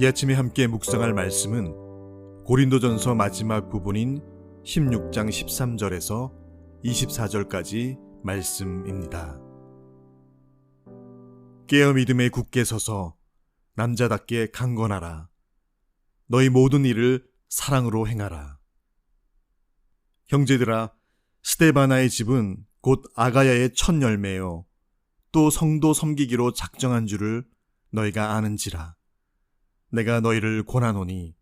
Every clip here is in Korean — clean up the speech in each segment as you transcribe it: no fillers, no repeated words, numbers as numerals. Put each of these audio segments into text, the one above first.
이 아침에 함께 묵상할 말씀은 고린도전서 마지막 부분인 16장 13절에서 24절까지 말씀입니다. 깨어 믿음에 굳게 서서 남자답게 강건하라. 너희 모든 일을 사랑으로 행하라. 형제들아, 스데바나의 집은 곧 아가야의 첫 열매요 또 성도 섬기기로 작정한 줄을 너희가 아는지라. 내가 너희를 권하노니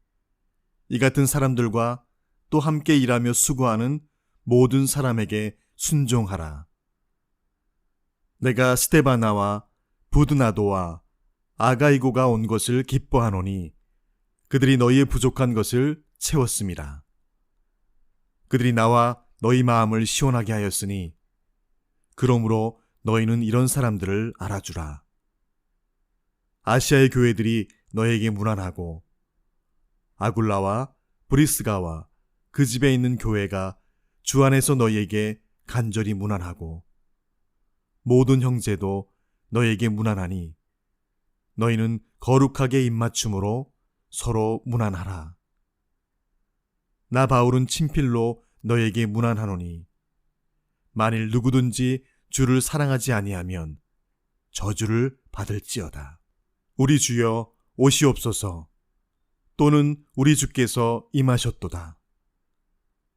이 같은 사람들과 또 함께 일하며 수고하는 모든 사람에게 순종하라. 내가 스데바나와 부드나도와 아가이고가 온 것을 기뻐하노니 그들이 너희의 부족한 것을 채웠음이라. 그들이 나와 너희 마음을 시원하게 하였으니 그러므로 너희는 이런 사람들을 알아주라. 아시아의 교회들이 너에게 문안하고 아굴라와 브리스가와 그 집에 있는 교회가 주 안에서 너희에게 간절히 문안하고 모든 형제도 너희에게 문안하니 너희는 거룩하게 입맞춤으로 서로 문안하라. 나 바울은 친필로 너희에게 문안하노니 만일 누구든지 주를 사랑하지 아니하면 저주를 받을지어다. 우리 주여 오시옵소서. 또는 우리 주께서 임하셨도다.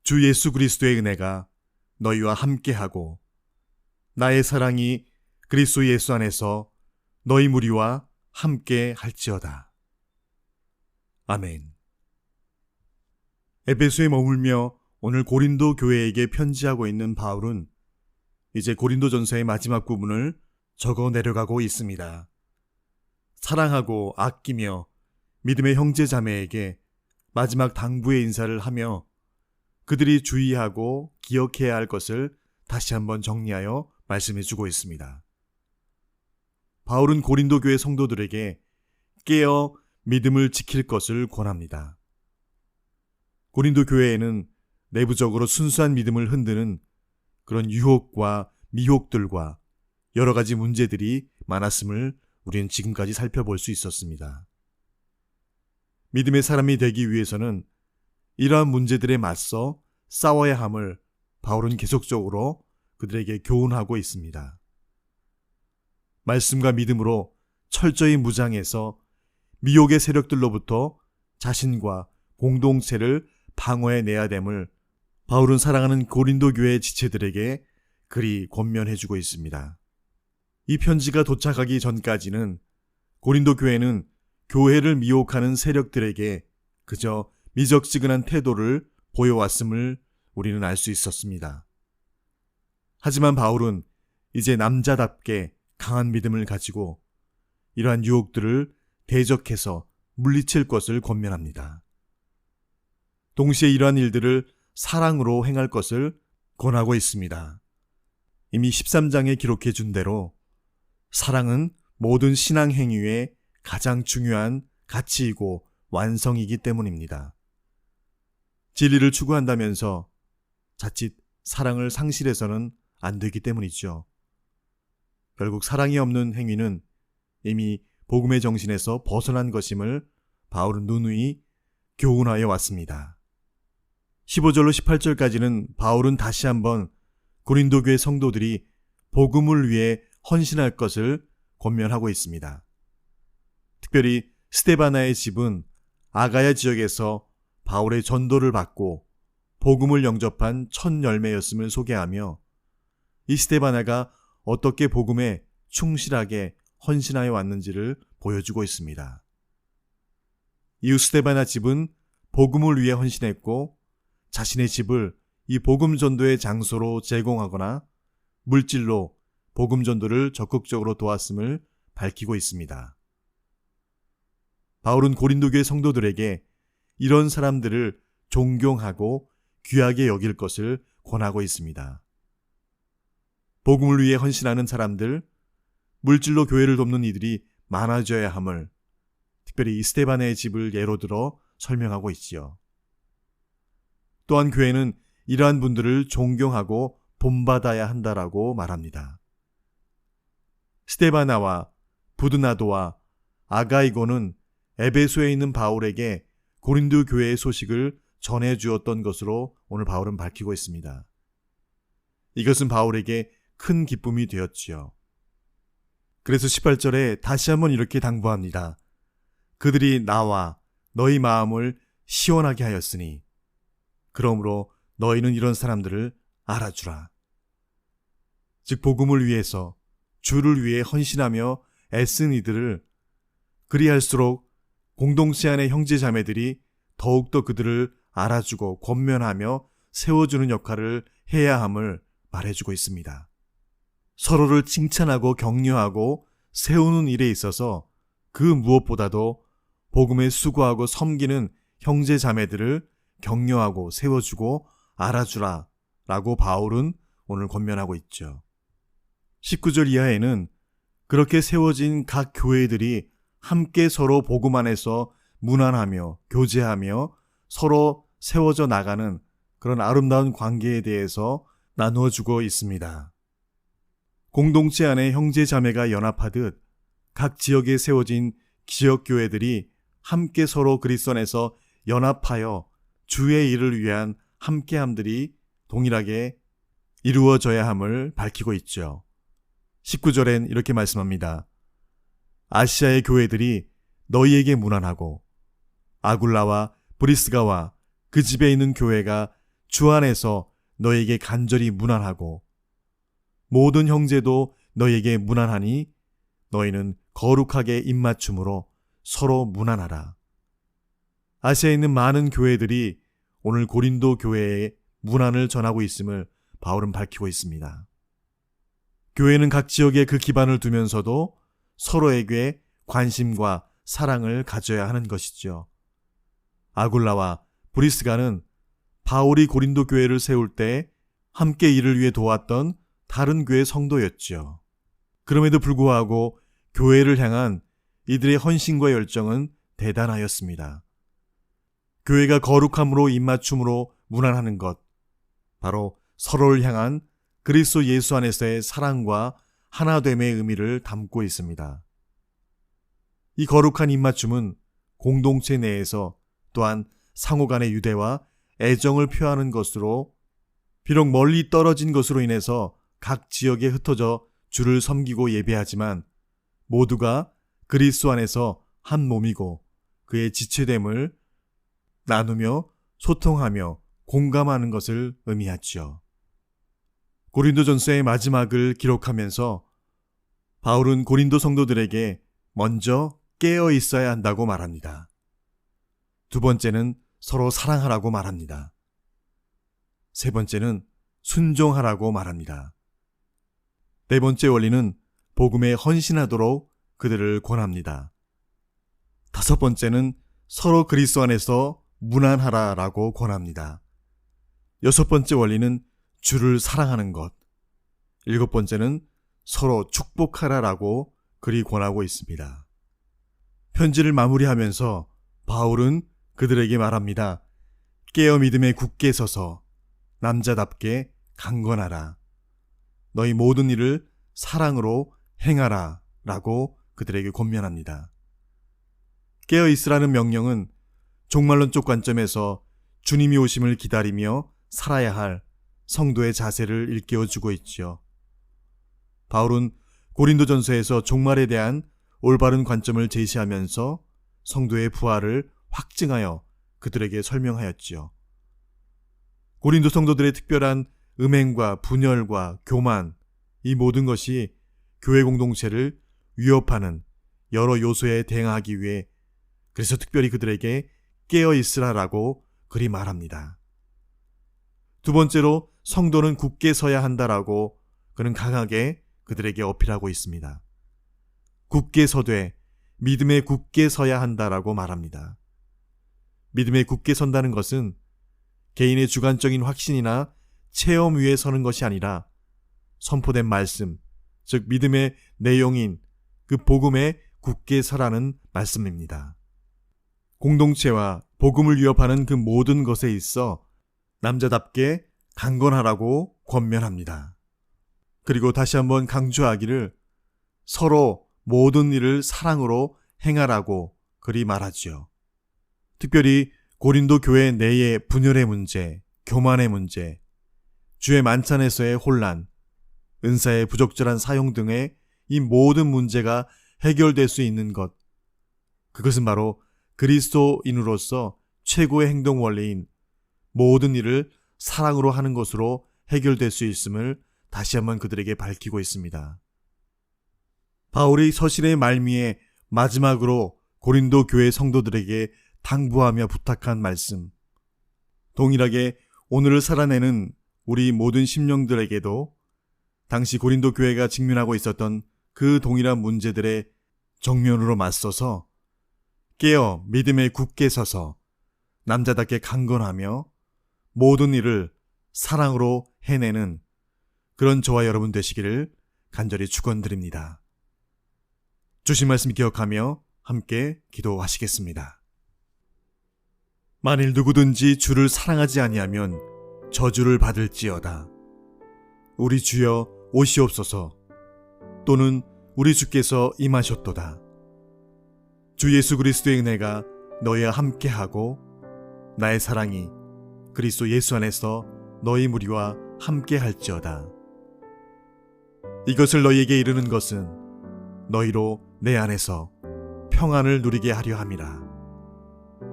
주 예수 그리스도의 은혜가 너희와 함께하고 나의 사랑이 그리스도 예수 안에서 너희 무리와 함께 할지어다. 아멘. 에베소에 머물며 오늘 고린도 교회에게 편지하고 있는 바울은 이제 고린도전서의 마지막 부분을 적어 내려가고 있습니다. 사랑하고 아끼며 믿음의 형제 자매에게 마지막 당부의 인사를 하며 그들이 주의하고 기억해야 할 것을 다시 한번 정리하여 말씀해 주고 있습니다. 바울은 고린도 교회 성도들에게 깨어 믿음을 지킬 것을 권합니다. 고린도 교회에는 내부적으로 순수한 믿음을 흔드는 그런 유혹과 미혹들과 여러 가지 문제들이 많았음을 우리는 지금까지 살펴볼 수 있었습니다. 믿음의 사람이 되기 위해서는 이러한 문제들에 맞서 싸워야 함을 바울은 계속적으로 그들에게 교훈하고 있습니다. 말씀과 믿음으로 철저히 무장해서 미혹의 세력들로부터 자신과 공동체를 방어해내야 됨을 바울은 사랑하는 고린도 교회 지체들에게 그리 권면해주고 있습니다. 이 편지가 도착하기 전까지는 고린도 교회는 교회를 미혹하는 세력들에게 그저 미적지근한 태도를 보여왔음을 우리는 알 수 있었습니다. 하지만 바울은 이제 남자답게 강한 믿음을 가지고 이러한 유혹들을 대적해서 물리칠 것을 권면합니다. 동시에 이러한 일들을 사랑으로 행할 것을 권하고 있습니다. 이미 13장에 기록해 준 대로 사랑은 모든 신앙 행위의 가장 중요한 가치이고 완성이기 때문입니다. 진리를 추구한다면서 자칫 사랑을 상실해서는 안 되기 때문이죠. 결국 사랑이 없는 행위는 이미 복음의 정신에서 벗어난 것임을 바울은 누누이 교훈하여 왔습니다. 15절로 18절까지는 바울은 다시 한번 고린도 교회 성도들이 복음을 위해 헌신할 것을 권면하고 있습니다. 특별히 스데바나의 집은 아가야 지역에서 바울의 전도를 받고 복음을 영접한 첫 열매였음을 소개하며 이 스데바나가 어떻게 복음에 충실하게 헌신하여 왔는지를 보여주고 있습니다. 이후 스데바나 집은 복음을 위해 헌신했고 자신의 집을 이 복음 전도의 장소로 제공하거나 물질로 복음 전도를 적극적으로 도왔음을 밝히고 있습니다. 바울은 고린도 교회 성도들에게 이런 사람들을 존경하고 귀하게 여길 것을 권하고 있습니다. 복음을 위해 헌신하는 사람들, 물질로 교회를 돕는 이들이 많아져야 함을 특별히 이 스데바나의 집을 예로 들어 설명하고 있지요. 또한 교회는 이러한 분들을 존경하고 본받아야 한다라고 말합니다. 스데바나와 부드나도와 아가이고는 에베소에 있는 바울에게 고린도 교회의 소식을 전해 주었던 것으로 오늘 바울은 밝히고 있습니다. 이것은 바울에게 큰 기쁨이 되었지요. 그래서 18절에 다시 한번 이렇게 당부합니다. 그들이 나와 너희 마음을 시원하게 하였으니 그러므로 너희는 이런 사람들을 알아주라. 즉 복음을 위해서 주를 위해 헌신하며 애쓴 이들을 그리할수록 공동체 안의 형제 자매들이 더욱더 그들을 알아주고 권면하며 세워주는 역할을 해야 함을 말해주고 있습니다. 서로를 칭찬하고 격려하고 세우는 일에 있어서 그 무엇보다도 복음에 수고하고 섬기는 형제 자매들을 격려하고 세워주고 알아주라 라고 바울은 오늘 권면하고 있죠. 19절 이하에는 그렇게 세워진 각 교회들이 함께 서로 복음 안에서 문안하며 교제하며 서로 세워져 나가는 그런 아름다운 관계에 대해서 나누어주고 있습니다. 공동체 안에 형제 자매가 연합하듯 각 지역에 세워진 지역교회들이 함께 서로 그리스도 안에서 연합하여 주의 일을 위한 함께함들이 동일하게 이루어져야 함을 밝히고 있죠. 19절엔 이렇게 말씀합니다. 아시아의 교회들이 너희에게 문안하고 아굴라와 브리스가와 그 집에 있는 교회가 주 안에서 너희에게 간절히 문안하고 모든 형제도 너희에게 문안하니 너희는 거룩하게 입맞춤으로 서로 문안하라. 아시아에 있는 많은 교회들이 오늘 고린도 교회에 문안을 전하고 있음을 바울은 밝히고 있습니다. 교회는 각 지역에 그 기반을 두면서도 서로에게 관심과 사랑을 가져야 하는 것이죠. 아굴라와 브리스가는 바울이 고린도 교회를 세울 때 함께 이를 위해 도왔던 다른 교회 성도였죠. 그럼에도 불구하고 교회를 향한 이들의 헌신과 열정은 대단하였습니다. 교회가 거룩함으로 입맞춤으로 문안하는 것, 바로 서로를 향한 그리스도 예수 안에서의 사랑과 하나됨의 의미를 담고 있습니다. 이 거룩한 입맞춤은 공동체 내에서 또한 상호 간의 유대와 애정을 표하는 것으로 비록 멀리 떨어진 것으로 인해서 각 지역에 흩어져 주를 섬기고 예배하지만 모두가 그리스도 안에서 한 몸이고 그의 지체됨을 나누며 소통하며 공감하는 것을 의미하지요. 고린도전서의 마지막을 기록하면서 바울은 고린도 성도들에게 먼저 깨어 있어야 한다고 말합니다. 두 번째는 서로 사랑하라고 말합니다. 세 번째는 순종하라고 말합니다. 네 번째 원리는 복음에 헌신하도록 그들을 권합니다. 다섯 번째는 서로 그리스도 안에서 문안하라라고 권합니다. 여섯 번째 원리는 주를 사랑하는 것. 일곱 번째는 서로 축복하라라고 그리 권하고 있습니다. 편지를 마무리하면서 바울은 그들에게 말합니다. 깨어 믿음에 굳게 서서 남자답게 강건하라. 너희 모든 일을 사랑으로 행하라 라고 그들에게 권면합니다. 깨어 있으라는 명령은 종말론적 관점에서 주님이 오심을 기다리며 살아야 할 성도의 자세를 일깨워주고 있지요. 바울은 고린도전서에서 종말에 대한 올바른 관점을 제시하면서 성도의 부활을 확증하여 그들에게 설명하였지요. 고린도 성도들의 특별한 음행과 분열과 교만, 이 모든 것이 교회 공동체를 위협하는 여러 요소에 대응하기 위해 그래서 특별히 그들에게 깨어 있으라라고 그리 말합니다. 두 번째로 성도는 굳게 서야 한다라고 그는 강하게 그들에게 어필하고 있습니다. 굳게 서되 믿음에 굳게 서야 한다라고 말합니다. 믿음에 굳게 선다는 것은 개인의 주관적인 확신이나 체험 위에 서는 것이 아니라 선포된 말씀, 즉 믿음의 내용인 그 복음에 굳게 서라는 말씀입니다. 공동체와 복음을 위협하는 그 모든 것에 있어 남자답게 강건하라고 권면합니다. 그리고 다시 한번 강조하기를 서로 모든 일을 사랑으로 행하라고 그리 말하지요. 특별히 고린도 교회 내의 분열의 문제, 교만의 문제, 주의 만찬에서의 혼란, 은사의 부적절한 사용 등의 이 모든 문제가 해결될 수 있는 것, 그것은 바로 그리스도인으로서 최고의 행동 원리인 모든 일을 사랑으로 하는 것으로 해결될 수 있음을 다시 한번 그들에게 밝히고 있습니다. 바울이 서신의 말미에 마지막으로 고린도 교회 성도들에게 당부하며 부탁한 말씀, 동일하게 오늘을 살아내는 우리 모든 심령들에게도 당시 고린도 교회가 직면하고 있었던 그 동일한 문제들의 정면으로 맞서서 깨어 믿음에 굳게 서서 남자답게 강건하며 모든 일을 사랑으로 해내는 그런 저와 여러분 되시기를 간절히 축원드립니다. 주신 말씀 기억하며 함께 기도하시겠습니다. 만일 누구든지 주를 사랑하지 아니하면 저주를 받을지어다. 우리 주여 오시옵소서. 또는 우리 주께서 임하셨도다. 주 예수 그리스도의 은혜가 너희와 함께하고 나의 사랑이 그리스도 예수 안에서 너희 무리와 함께할지어다. 이것을 너희에게 이르는 것은 너희로 내 안에서 평안을 누리게 하려 함이라.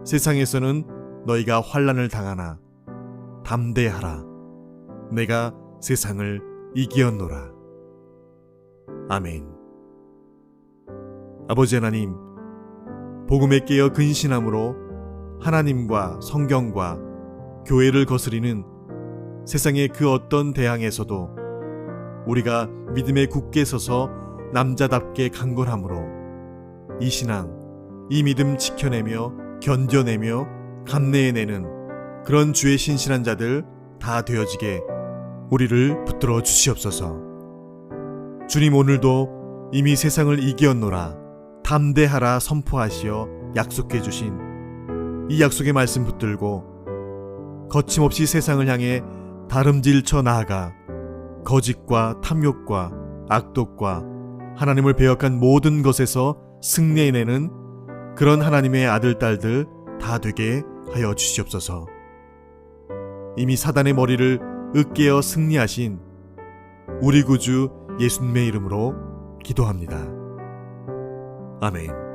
세상에서는 너희가 환난을 당하나 담대하라. 내가 세상을 이기었노라. 아멘. 아버지 하나님, 복음에 깨어 근신함으로 하나님과 성경과 교회를 거스리는 세상의 그 어떤 대항에서도 우리가 믿음에 굳게 서서 남자답게 강건함으로 이 신앙, 이 믿음 지켜내며 견뎌내며 감내해내는 그런 주의 신실한 자들 다 되어지게 우리를 붙들어 주시옵소서. 주님, 오늘도 이미 세상을 이기었노라 담대하라 선포하시어 약속해 주신 이 약속의 말씀 붙들고 거침없이 세상을 향해 다름질쳐 나아가 거짓과 탐욕과 악독과 하나님을 배역한 모든 것에서 승리해내는 그런 하나님의 아들, 딸들 다 되게 하여 주시옵소서. 이미 사단의 머리를 으깨어 승리하신 우리 구주 예수님의 이름으로 기도합니다. 아멘.